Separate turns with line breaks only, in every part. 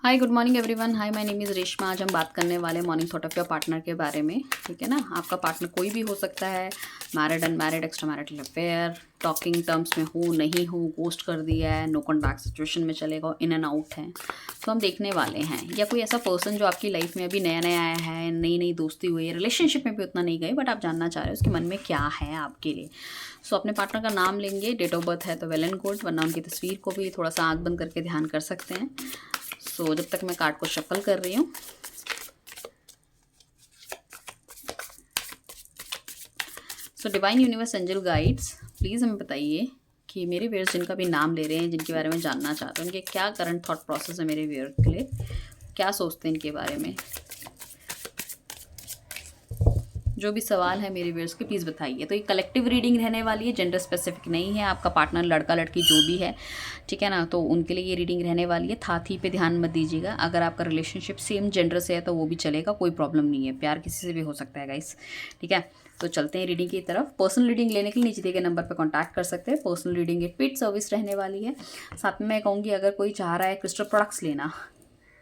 Hi good morning everyone. Hi my name is Reshma. आज हम बात करने वाले morning thought of your partner के बारे में। ठीक है ना। आपका पार्टनर कोई भी हो सकता है, married, unmarried, extra marital affair, talking terms में हो नहीं हो, गोस्ट कर दिया है, नो कॉन्टैक्ट सिचुएशन में चलेगा, इन एंड आउट है, तो हम देखने वाले हैं। या कोई ऐसा पर्सन जो आपकी लाइफ में अभी नया नया आया है, नई नई दोस्ती हुई है, रिलेशनशिप में भी उतना नहीं गए, बट आप जानना चाह रहे हो उसके मन में क्या है आपके लिए। सो अपने पार्टनर का नाम लेंगे, डेट ऑफ बर्थ है तो वेल एंड गुड, वरना उनकी तस्वीर को भी थोड़ा सा आँख बंद करके ध्यान कर सकते हैं। सो जब तक मैं कार्ड को शफल कर रही हूँ, so divine universe angel guides please हमें बताइए कि मेरे व्यूअर्स जिनका भी नाम ले रहे हैं, जिनके बारे में जानना चाहते हैं, उनके क्या करंट थॉट प्रोसेस है मेरे व्यूअर के लिए, क्या सोचते हैं इनके बारे में। जो भी सवाल है मेरे व्यूअर्स के प्लीज़ बताइए। तो ये कलेक्टिव रीडिंग रहने वाली है, जेंडर स्पेसिफिक नहीं है। आपका पार्टनर लड़का लड़की जो भी है, ठीक है ना, तो उनके लिए ये रीडिंग रहने वाली है। थाथी पे ध्यान मत दीजिएगा। अगर आपका रिलेशनशिप सेम जेंडर से है तो वो भी चलेगा, कोई प्रॉब्लम नहीं है। प्यार किसी से भी हो सकता है गाइस, ठीक है। तो चलते हैं रीडिंग की तरफ। पर्सनल रीडिंग लेने के लिए नीचे दिए गए नंबर पर कॉन्टैक्ट कर सकते हैं। पर्सनल रीडिंग एक पेड सर्विस रहने वाली है। साथ में मैं कहूँगी अगर कोई चाह रहा है क्रिस्टल प्रोडक्ट्स लेना,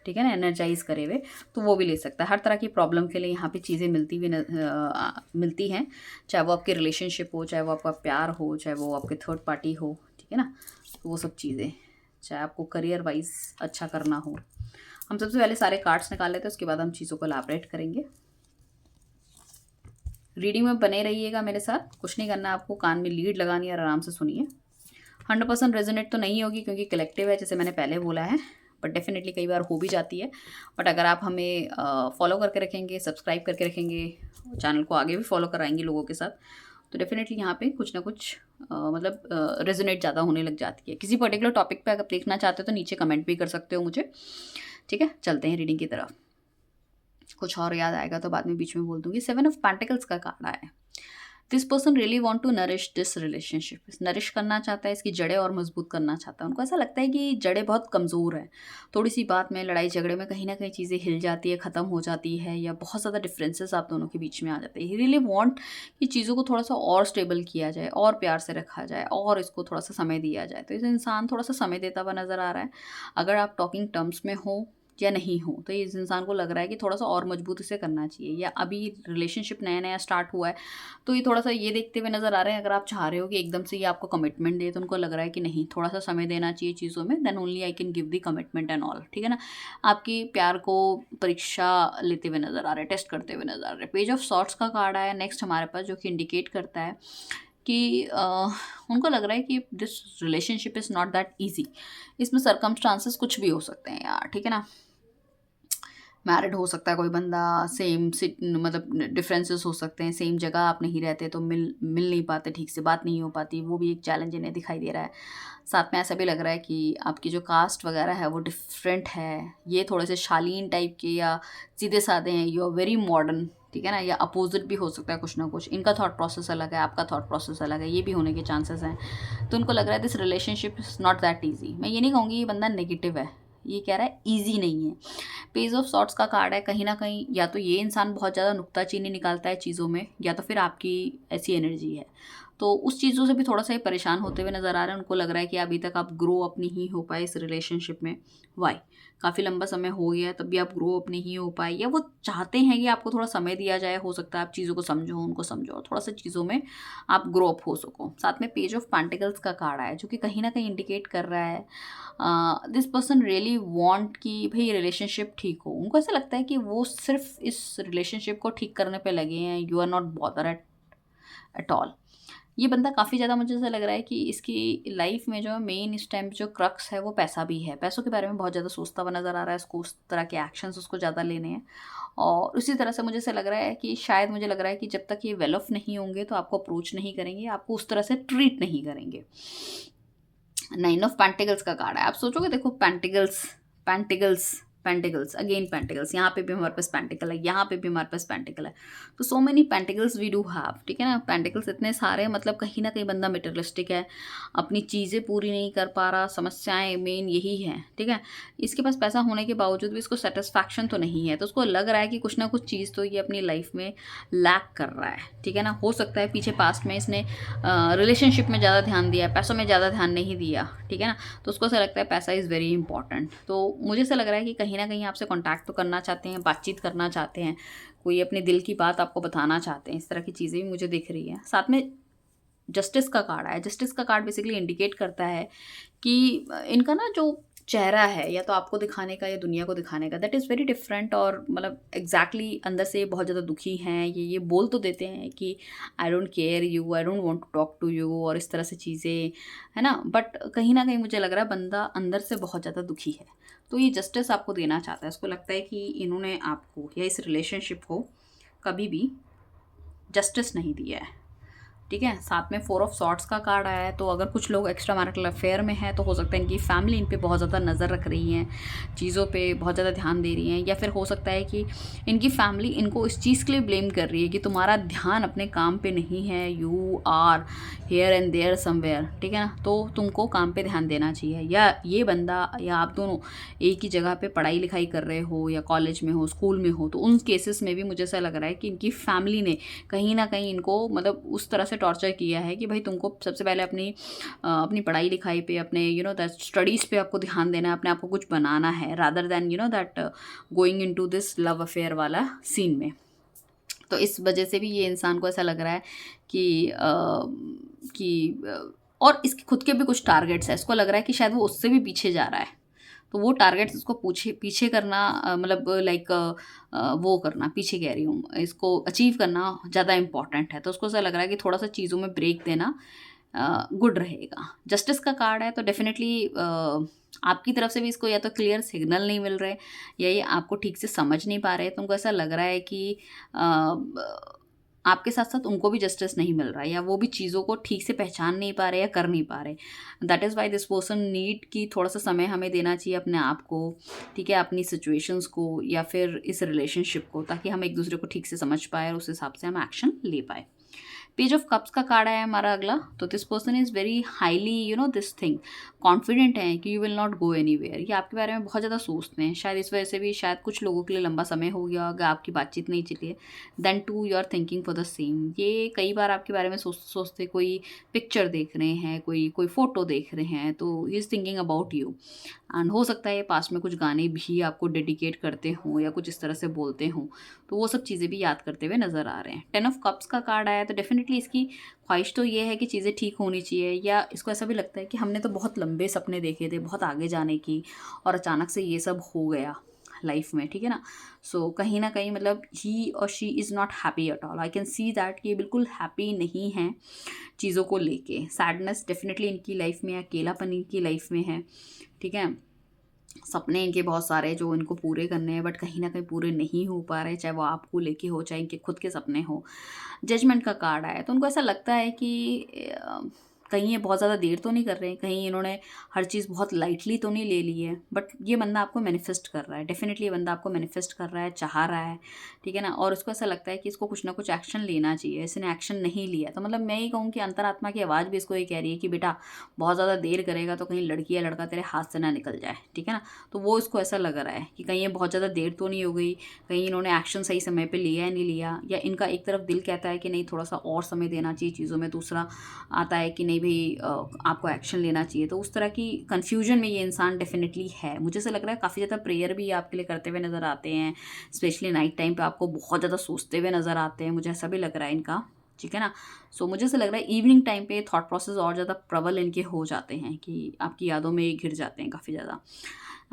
ठीक है ना, एनर्जाइज करे हुए, तो वो भी ले सकता है। हर तरह की प्रॉब्लम के लिए यहाँ पे चीज़ें मिलती हैं, चाहे वो आपके रिलेशनशिप हो, चाहे वो आपका प्यार हो, चाहे वो आपके थर्ड पार्टी हो, ठीक है ना, तो वो सब चीज़ें, चाहे आपको करियर वाइज अच्छा करना हो। हम सबसे पहले सारे कार्ड्स निकाल लेते हैं, उसके बाद हम चीज़ों को एलैबोरेट करेंगे। रीडिंग में बने रहिएगा मेरे साथ, कुछ नहीं करना आपको, कान में लीड लगानी है और आराम से सुनिए। 100% रेजोनेट तो नहीं होगी क्योंकि कलेक्टिव है, जैसे मैंने पहले बोला है, बट डेफिनेटली कई बार हो भी जाती है। बट अगर आप हमें फॉलो करके रखेंगे, सब्सक्राइब करके रखेंगे, चैनल को आगे भी फॉलो कराएंगे लोगों के साथ, तो डेफिनेटली यहाँ पे कुछ ना कुछ मतलब रेजोनेट ज़्यादा होने लग जाती है। किसी पर्टिकुलर टॉपिक पे अगर देखना चाहते हो तो नीचे कमेंट भी कर सकते हो मुझे, ठीक है। चलते हैं रीडिंग की तरफ। कुछ और याद आएगा तो बाद में बीच में बोल दूंगी। 7 ऑफ पेंटिकल्स का कार्ड आया है। This person really want to nourish this relationship. Nourish करना चाहता है, इसकी जड़ें और मजबूत करना चाहता है। उनको ऐसा लगता है कि जड़ें बहुत कमज़ोर हैं, थोड़ी सी बात में, लड़ाई झगड़े में कहीं ना कहीं चीज़ें हिल जाती है, ख़त्म हो जाती है, या बहुत ज़्यादा डिफरेंसेस आप दोनों के बीच में आ जाते हैं। ही रियली वॉन्ट कि चीज़ों को थोड़ा सा और स्टेबल किया जाए, और प्यार से रखा जाए, और इसको थोड़ा सा समय दिया जाए। तो इस इंसान थोड़ा सा समय देता हुआ नज़र आ रहा है। अगर आप टॉकिंग टर्म्स में हो या नहीं हो, तो इस इंसान को लग रहा है कि थोड़ा सा और मजबूत इसे करना चाहिए, या अभी रिलेशनशिप नया नया स्टार्ट हुआ है तो ये थोड़ा सा ये देखते हुए नज़र आ रहे हैं। अगर आप चाह रहे हो कि एकदम से ये आपको कमिटमेंट दे, तो उनको लग रहा है कि नहीं, थोड़ा सा समय देना चाहिए चीज़ों में, then only I can give the commitment and all, ठीक है ना। आपकी प्यार को परीक्षा लेते हुए नज़र आ रहे हैं, टेस्ट करते हुए नज़र आ रहे हैं। पेज ऑफ सॉर्ट्स का कार्ड आया नेक्स्ट हमारे पास, जो कि इंडिकेट करता है कि उनको लग रहा है कि this relationship is not that easy. इसमें सर्कमस्टांसेस कुछ भी हो सकते हैं यार, ठीक है ना। मैरिड हो सकता है कोई बंदा, सेम सिट मतलब डिफरेंसेस हो सकते हैं, सेम जगह आप नहीं रहते तो मिल नहीं पाते, ठीक से बात नहीं हो पाती, वो भी एक चैलेंज इन्हें दिखाई दे रहा है। साथ में ऐसा भी लग रहा है कि आपकी जो कास्ट वगैरह है वो डिफरेंट है, ये थोड़े से शालीन टाइप के या सीधे साधे हैं, यू आर वेरी मॉडर्न, ठीक है ना, या अपोजिट भी हो सकता है कुछ ना कुछ। इनका थॉट प्रोसेस अलग है, आपका थॉट प्रोसेस अलग है, ये भी होने के चांसेस हैं। तो उनको लग रहा है this relationship is not that easy. मैं ये नहीं कहूँगी ये बंदा नेगेटिव है, ये कह रहा है ईजी नहीं है। पेज ऑफ सॉर्ट्स का कार्ड है। कहीं ना कहीं या तो ये इंसान बहुत ज़्यादा नुक्ताचीनी निकालता है चीज़ों में, या तो फिर आपकी ऐसी एनर्जी है, तो उस चीज़ों से भी थोड़ा सा ये परेशान होते हुए नज़र आ रहे हैं। उनको लग रहा है कि अभी तक आप ग्रो अप नहीं हो पाए इस रिलेशनशिप में। वाई, काफ़ी लंबा समय हो गया है तब भी आप ग्रो अप नहीं हो पाए, या वो चाहते हैं कि आपको थोड़ा समय दिया जाए। हो सकता है आप चीज़ों को समझो, उनको समझो, और थोड़ा सा चीज़ों में आप ग्रो अप हो सको। साथ में पेज ऑफ पेंटिकल्स का कार्ड आया, जो कि कहीं ना कहीं इंडिकेट कर रहा है दिस पर्सन रियली वांट कि भाई रिलेशनशिप ठीक हो। उनको ऐसा लगता है कि वो सिर्फ इस रिलेशनशिप को ठीक करने पे लगे हैं, you are not bother at all. ये बंदा काफ़ी ज़्यादा, मुझे ऐसा लग रहा है कि इसकी लाइफ में जो मेन इस टाइम जो क्रक्स है वो पैसा भी है। पैसों के बारे में बहुत ज़्यादा सोचता हुआ नज़र आ रहा है, इसको उस तरह के एक्शंस उसको ज़्यादा लेने हैं। और उसी तरह से मुझे ऐसा लग रहा है कि शायद, मुझे लग रहा है कि जब तक ये वेल ऑफ नहीं होंगे तो आपको अप्रोच नहीं करेंगे, आपको उस तरह से ट्रीट नहीं करेंगे। 9 ऑफ पेंटिकल्स का कार्ड है। आप सोचोगे, देखो pentacles pentacles pentacles again pentacles, यहाँ पे भी हमारे पास पेंटिकल है, यहाँ पे भी हमारे पास पेंटिकल है। तो so many pentacles we do have, ठीक है ना। पेंटिकल्स इतने सारे, मतलब कहीं ना कहीं बंदा मटेरियलिस्टिक है, अपनी चीज़ें पूरी नहीं कर पा रहा, समस्याएं मेन यही हैं, ठीक है। इसके पास पैसा होने के बावजूद भी इसको सेटिस्फैक्शन तो नहीं है, तो उसको लग रहा है कि कुछ ना कुछ चीज़ तो ये अपनी लाइफ में लैक कर रहा है, ठीक है ना। हो सकता है पीछे पास्ट में इसने रिलेशनशिप में ज़्यादा ध्यान दिया, पैसों में ज़्यादा ध्यान नहीं दिया, ठीक है ना। तो उसको ऐसा लगता है पैसा इज़ वेरी इंपॉर्टेंट। तो मुझे ऐसा लग रहा है कि कहीं कहीं ना कहीं आपसे कांटेक्ट तो करना चाहते हैं, बातचीत करना चाहते हैं, कोई अपने दिल की बात आपको बताना चाहते हैं, इस तरह की चीज़ें भी मुझे दिख रही है। साथ में जस्टिस का कार्ड आया। जस्टिस का कार्ड बेसिकली इंडिकेट करता है कि इनका ना जो चेहरा है, या तो आपको दिखाने का या दुनिया को दिखाने का, दैट इज़ वेरी डिफरेंट। और मतलब एग्जैक्टली अंदर से बहुत ज़्यादा दुखी हैं। ये बोल तो देते हैं कि I don't care you, I don't want to talk to you, और इस तरह से चीज़ें, है ना। बट कहीं ना कहीं मुझे लग रहा है बंदा अंदर से बहुत ज़्यादा दुखी है। तो ये जस्टिस आपको देना चाहता है। उसको लगता है कि इन्होंने आपको या इस रिलेशनशिप को कभी भी जस्टिस नहीं दिया है, ठीक है। साथ में 4 ऑफ सॉर्ट्स का कार्ड आया है। तो अगर कुछ लोग एक्स्ट्रा मैरिटल अफेयर में हैं तो हो सकता है इनकी फैमिली इन पे बहुत ज़्यादा नज़र रख रही हैं, चीज़ों पे बहुत ज़्यादा ध्यान दे रही हैं, या फिर हो सकता है कि इनकी फैमिली इनको इस चीज़ के लिए ब्लेम कर रही है कि तुम्हारा ध्यान अपने काम पे नहीं है, you are here and there somewhere, ठीक है ना। तो तुमको काम पे ध्यान देना चाहिए। या ये बंदा या आप दोनों एक ही जगह पे पढ़ाई लिखाई कर रहे हो, या कॉलेज में हो, स्कूल में हो, तो उन केसेस में भी मुझे ऐसा लग रहा है कि इनकी फैमिली ने कहीं ना कहीं इनको मतलब उस तरह से टॉर्चर किया है कि भाई तुमको सबसे पहले अपनी पढ़ाई लिखाई पे, अपने दैट स्टडीज़ पे आपको ध्यान देना है, अपने आप को कुछ बनाना है, rather than that going into this love affair वाला सीन में। तो इस वजह से भी ये इंसान को ऐसा लग रहा है कि और इसके खुद के भी कुछ टारगेट्स है। इसको लग रहा है कि शायद वो उससे भी पीछे जा रहा है। तो वो टारगेट्स उसको पीछे करना, मतलब लाइक वो करना, पीछे कह रही हूँ, इसको अचीव करना ज़्यादा इंपॉर्टेंट है। तो उसको ऐसा लग रहा है कि थोड़ा सा चीज़ों में ब्रेक देना गुड रहेगा। जस्टिस का कार्ड है तो डेफिनेटली आपकी तरफ से भी इसको या तो क्लियर सिग्नल नहीं मिल रहे, या ये आपको ठीक से समझ नहीं पा रहे। तुमको ऐसा लग रहा है कि आपके साथ साथ उनको भी जस्टिस नहीं मिल रहा है, या वो भी चीज़ों को ठीक से पहचान नहीं पा रहे या कर नहीं पा रहे। That is why this person need कि थोड़ा सा समय हमें देना चाहिए अपने आप को, ठीक है, अपनी सिचुएशंस को या फिर इस रिलेशनशिप को, ताकि हम एक दूसरे को ठीक से समझ पाए और उस हिसाब से हम एक्शन ले पाए। पेज ऑफ कप्स का कार्ड है हमारा अगला। तो this person is very highly this thing confident है कि you will not go anywhere. ये आपके बारे में बहुत ज़्यादा सोचते हैं। शायद इस वजह से भी शायद कुछ लोगों के लिए लंबा समय हो गया अगर आपकी बातचीत नहीं चली है। Then too you are thinking for the same. ये कई बार आपके बारे में सोचते कोई पिक्चर देख रहे हैं, कोई फ़ोटो देख रहे हैं, तो he is thinking about you. And हो सकता है पास में कुछ गाने भी आपको डेडिकेट करते हों या कुछ इस तरह से बोलते हों, तो वो सब चीज़ें भी याद करते हुए नज़र आ रहे हैं। 10 ऑफ कप्स का कार्ड आया तो डेफिनेटली इसकी ख्वाहिश तो ये है कि चीज़ें ठीक होनी चाहिए, या इसको ऐसा भी लगता है कि हमने तो बहुत लंबे सपने देखे थे बहुत आगे जाने की, और अचानक से ये सब हो गया लाइफ में, ठीक है ना। सो कहीं ना कहीं मतलब ही और she is not happy at all. I can see that कि ये बिल्कुल हैप्पी नहीं है चीज़ों को लेके। सैडनेस डेफिनेटली इनकी लाइफ में, अकेलापन इनकी लाइफ में है, ठीक है। सपने इनके बहुत सारे जो इनको पूरे करने हैं, बट कहीं ना कहीं पूरे नहीं हो पा रहे, चाहे वो आपको लेके हो चाहे इनके खुद के सपने हो। जजमेंट का कार्ड आया तो उनको ऐसा लगता है कि कहीं ये बहुत ज़्यादा देर तो नहीं कर रहे हैं, कहीं इन्होंने हर चीज़ बहुत लाइटली तो नहीं ले ली है। बट ये बंदा आपको मैनिफेस्ट कर रहा है, डेफिनेटली ये बंदा आपको मैनिफेस्ट कर रहा है, चाह रहा है, ठीक है ना। और उसको ऐसा लगता है कि इसको कुछ ना कुछ एक्शन लेना चाहिए, इसने एक्शन नहीं लिया। तो मतलब मैं ये कहूँ कि अंतरात्मा की आवाज़ भी इसको ये कह रही है कि बेटा बहुत ज़्यादा देर करेगा तो कहीं लड़की या लड़का तेरे हाथ से ना निकल जाए, ठीक है ना। तो वो इसको ऐसा लग रहा है कि कहीं ये बहुत ज़्यादा देर तो नहीं हो गई, कहीं इन्होंने एक्शन सही समय पे लिया है नहीं लिया, या इनका एक तरफ दिल कहता है कि नहीं थोड़ा सा और समय देना चाहिए चीज़ों में, दूसरा आता है कि नहीं भाई आपको एक्शन लेना चाहिए। तो उस तरह की कन्फ्यूजन में ये इंसान डेफिनेटली है। मुझे ऐसा लग रहा है काफ़ी ज़्यादा प्रेयर भी आपके लिए करते हुए नज़र आते हैं, स्पेशली नाइट टाइम पे आपको बहुत ज़्यादा सोचते हुए नज़र आते हैं, मुझे ऐसा भी लग रहा है इनका, ठीक है ना। सो मुझे ऐसा लग रहा है इवनिंग टाइम पे थॉट प्रोसेस और ज़्यादा प्रबल इनके हो जाते हैं कि आपकी यादों में घिर जाते हैं काफ़ी ज़्यादा।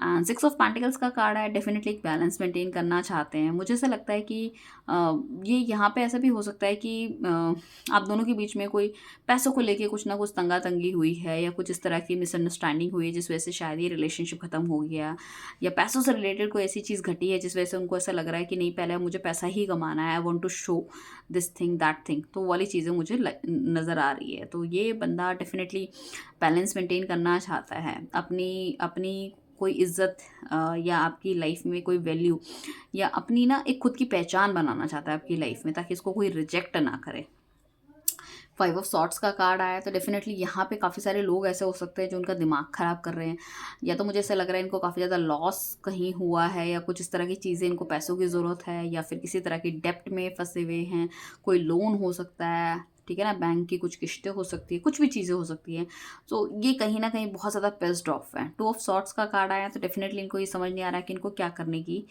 एंड 6 ऑफ पेंटिकल्स का कार्ड है, डेफिनेटली एक बैलेंस मेंटेन करना चाहते हैं। मुझे ऐसा लगता है कि ये यहाँ पे ऐसा भी हो सकता है कि आप दोनों के बीच में कोई पैसों को लेके कुछ ना कुछ तंगा तंगी हुई है, या कुछ इस तरह की मिसअंडरस्टैंडिंग हुई है जिस वजह से शायद ये रिलेशनशिप ख़त्म हो गया, या पैसों से रिलेटेड कोई ऐसी चीज़ घटी है जिस वजह से उनको ऐसा लग रहा है कि नहीं पहले मुझे पैसा ही कमाना है, I want to show this thing that thing. तो वो वाली चीज़ें मुझे नज़र आ रही है। तो ये बंदा डेफिनेटली बैलेंस मेंटेन करना चाहता है, अपनी अपनी कोई इज़्ज़त या आपकी लाइफ में कोई वैल्यू, या अपनी ना एक खुद की पहचान बनाना चाहता है आपकी लाइफ में, ताकि इसको कोई रिजेक्ट ना करे। 5 ऑफ सॉर्ट्स का कार्ड आया तो डेफिनेटली यहाँ पे काफ़ी सारे लोग ऐसे हो सकते हैं जो उनका दिमाग ख़राब कर रहे हैं, या तो मुझे ऐसा लग रहा है इनको काफ़ी ज़्यादा लॉस कहीं हुआ है, या कुछ इस तरह की चीज़ें, इनको पैसों की ज़रूरत है, या फिर किसी तरह की डेप्ट में फंसे हुए हैं, कोई लोन हो सकता है, ठीक है ना, बैंक की कुछ किस्तें हो सकती है, कुछ भी चीज़ें हो सकती हैं। तो ये कहीं ना कहीं बहुत ज़्यादा पिस्ड ऑफ है। 2 ऑफ सॉर्ट्स का कार्ड आया तो डेफिनेटली इनको ये समझ नहीं आ रहा है कि इनको क्या करने की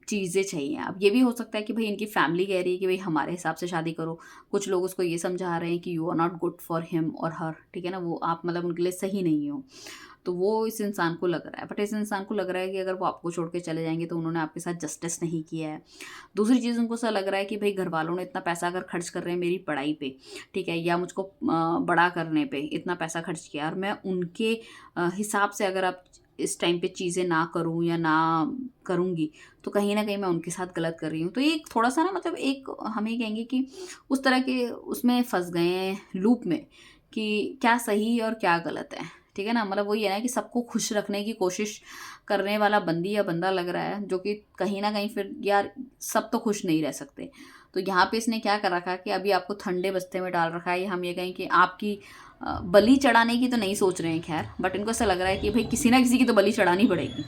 चीज़ें चाहिए। अब ये भी हो सकता है कि भाई इनकी फैमिली कह रही है कि भाई हमारे हिसाब से शादी करो, कुछ लोग उसको ये समझा रहे हैं कि you are not good for him और हर, ठीक है ना, वो आप मतलब उनके लिए सही नहीं हो। तो वो इस इंसान को लग रहा है, बट इस इंसान को लग रहा है कि अगर वो आपको छोड़ के चले जाएंगे तो उन्होंने आपके साथ जस्टिस नहीं किया है। दूसरी चीज़ उनको ऐसा लग रहा है कि भाई घर वालों ने इतना पैसा अगर खर्च कर रहे हैं मेरी पढ़ाई पे, ठीक है, या मुझको बड़ा करने पे इतना पैसा खर्च किया और मैं उनके हिसाब से अगर आप इस टाइम पे चीज़ें ना करूँ या ना करूँगी तो कहीं ना कहीं मैं उनके साथ गलत कर रही हूँ। तो ये थोड़ा सा ना मतलब एक हम ये कहेंगे कि उस तरह के उसमें फंस गए हैं लूप में कि क्या सही और क्या गलत है, ठीक है ना। मतलब वही है ना कि सबको खुश रखने की कोशिश करने वाला बंदी या बंदा लग रहा है, जो कि कहीं ना कहीं फिर यार सब तो खुश नहीं रह सकते। तो यहाँ पे इसने क्या कर रखा है कि अभी आपको ठंडे बस्ते में डाल रखा है, या हम ये कहें कि आपकी बलि चढ़ाने की तो नहीं सोच रहे हैं खैर, बट इनको ऐसा लग रहा है कि भाई किसी ना किसी की तो बलि चढ़ानी पड़ेगी।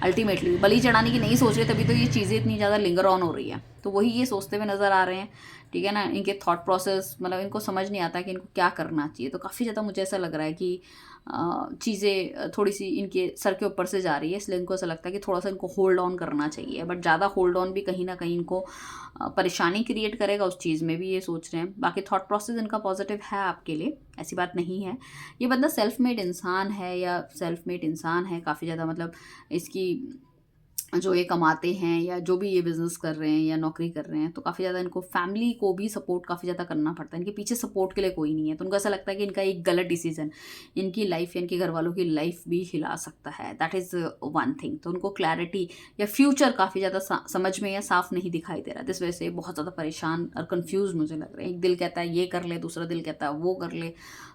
अल्टीमेटली बलि चढ़ाने की नहीं सोच रहे, तभी तो ये चीज़ें इतनी ज़्यादा लिंगर ऑन हो रही है। तो वही ये सोचते हुए नज़र आ रहे हैं, ठीक है ना। इनके थॉट प्रोसेस मतलब इनको समझ नहीं आता कि इनको क्या करना चाहिए। तो काफ़ी ज़्यादा मुझे ऐसा लग रहा है कि चीज़ें थोड़ी सी इनके सर के ऊपर से जा रही है, इसलिए इनको ऐसा लगता है कि थोड़ा सा इनको होल्ड ऑन करना चाहिए। बट ज़्यादा होल्ड ऑन भी कहीं ना कहीं इनको परेशानी क्रिएट करेगा, उस चीज़ में भी ये सोच रहे हैं। बाकी थॉट प्रोसेस इनका पॉजिटिव है आपके लिए, ऐसी बात नहीं है। ये बंदा सेल्फ मेड इंसान है या सेल्फ मेड इंसान है काफ़ी ज़्यादा, मतलब इसकी जो ये कमाते हैं या जो भी ये बिज़नेस कर रहे हैं या नौकरी कर रहे हैं, तो काफ़ी ज़्यादा इनको फैमिली को भी सपोर्ट काफ़ी ज़्यादा करना पड़ता है। इनके पीछे सपोर्ट के लिए कोई नहीं है, तो उनको ऐसा लगता है कि इनका एक गलत डिसीजन इनकी लाइफ या इनके घर वालों की लाइफ भी हिला सकता है। That is one thing. तो उनको क्लैरिटी या फ्यूचर काफ़ी ज़्यादा समझ में या साफ नहीं दिखाई दे रहा है। इस वजह से बहुत ज़्यादा परेशान और कन्फ्यूज मुझे लग रहे हैं। एक दिल कहता है ये कर ले, दूसरा दिल कहता है वो कर ले,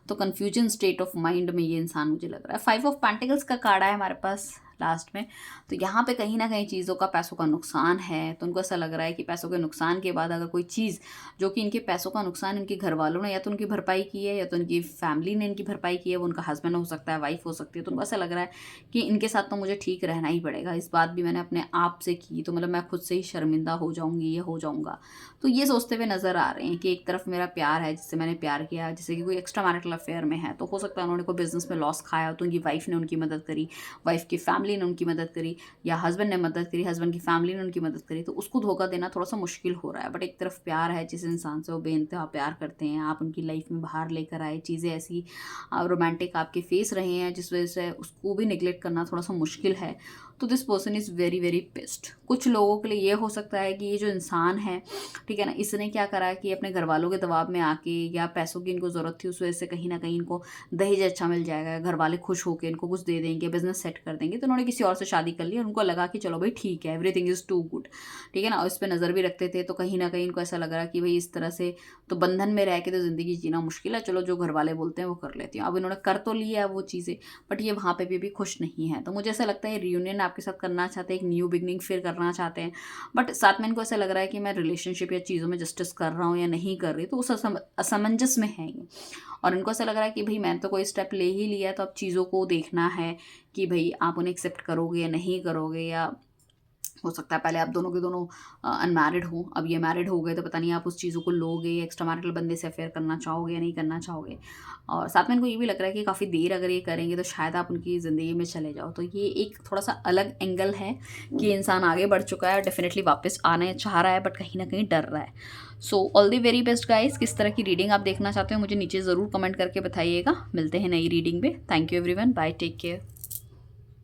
तो कन्फ्यूजन स्टेट ऑफ माइंड में ये इंसान मुझे लग रहा है। 5 ऑफ पेंटिकल्स का कार्ड है हमारे पास लास्ट में, तो यहाँ पे कहीं ना कहीं चीज़ों का पैसों का नुकसान है। तो उनको ऐसा लग रहा है कि पैसों के नुकसान के बाद अगर कोई चीज़ जो कि इनके पैसों का नुकसान इनके घर वालों ने या तो उनकी भरपाई की है या तो इनकी फैमिली ने इनकी भरपाई की है, वो उनका हस्बैंड हो सकता है, वाइफ हो सकती है, तो उनको ऐसा लग रहा है कि इनके साथ तो मुझे ठीक रहना ही पड़ेगा। इस बात भी मैंने अपने आप से की, तो मतलब मैं खुद से ही शर्मिंदा हो जाऊँगी या हो जाऊँगा। तो ये सोचते हुए नज़र आ रहे हैं कि एक तरफ मेरा प्यार है जिससे मैंने प्यार किया, जैसे कि कोई एक्स्ट्रा मैरिटल अफेयर में है, तो हो सकता है उन्होंने कोई बिजनेस में लॉस खाया तो उनकी वाइफ ने उनकी मदद करी, वाइफ की फैमिली ने उनकी मदद करी, या हस्बैंड ने मदद करी, हस्बैंड की फैमिली ने उनकी मदद करी, तो उसको धोखा देना थोड़ा सा मुश्किल हो रहा है। बट एक तरफ प्यार है, जिस इंसान से वो बेइंतहा प्यार करते हैं, आप उनकी लाइफ में बाहर लेकर आए, चीज़ें ऐसी रोमांटिक आपके फेस रहे हैं जिस वजह से उसको भी निगलेक्ट करना थोड़ा सा मुश्किल है। तो this person is very very pissed. कुछ लोगों के लिए ये हो सकता है कि ये जो इंसान है, ठीक है ना, इसने क्या करा कि अपने घर वालों के दबाव में आके या पैसों की इनको ज़रूरत थी, उस वजह से कहीं ना कहीं इनको दहेज अच्छा मिल जाएगा, घर वाले खुश होकर इनको कुछ दे देंगे, बिजनेस सेट कर देंगे, तो उन्होंने किसी और से शादी कर ली और उनको लगा कि चलो भाई ठीक है, एवरीथिंग इज़ टू गुड, ठीक है ना, और इस पर नज़र भी रखते थे। तो कहीं ना कहीं इनको ऐसा लग रहा कि भाई इस तरह से तो बंधन में रह के तो ज़िंदगी जीना मुश्किल है, चलो जो घर वाले बोलते हैं वो कर लेती हूँ। अब इन्होंने कर तो लिया है वो चीज़ें, बट ये वहाँ पे भी खुश नहीं है। तो मुझे ऐसा लगता है रियूनियन आपके साथ करना चाहते हैं, एक न्यू बिगनिंग फिर करना चाहते हैं, बट साथ में इनको ऐसा लग रहा है कि मैं रिलेशनशिप या चीज़ों में जस्टिस कर रहा हूँ या नहीं कर रही, तो उस असमंजस में है ये। और इनको ऐसा लग रहा है कि भाई मैंने तो कोई स्टेप ले ही लिया, तो अब चीज़ों को देखना है कि भाई आप उन्हें एक्सेप्ट करोगे या नहीं करोगे, या हो सकता है पहले आप दोनों के दोनों अनमैरिड हो, अब ये मैरिड हो गए, तो पता नहीं आप उस चीज़ों को लोगे, एक्स्ट्रा मैरिटल बंदे से अफेयर करना चाहोगे या नहीं करना चाहोगे। और साथ में इनको ये भी लग रहा है कि काफ़ी देर अगर ये करेंगे तो शायद आप उनकी ज़िंदगी में चले जाओ। तो ये एक थोड़ा सा अलग एंगल है कि इंसान आगे बढ़ चुका है और डेफिनेटली वापस आना चाह रहा है, बट कहीं ना कहीं डर रहा है। So all the very best guys. किस तरह की रीडिंग आप देखना चाहते हो मुझे नीचे ज़रूर कमेंट करके बताइएगा। मिलते हैं नई रीडिंग में। Thank you everyone, bye, take care.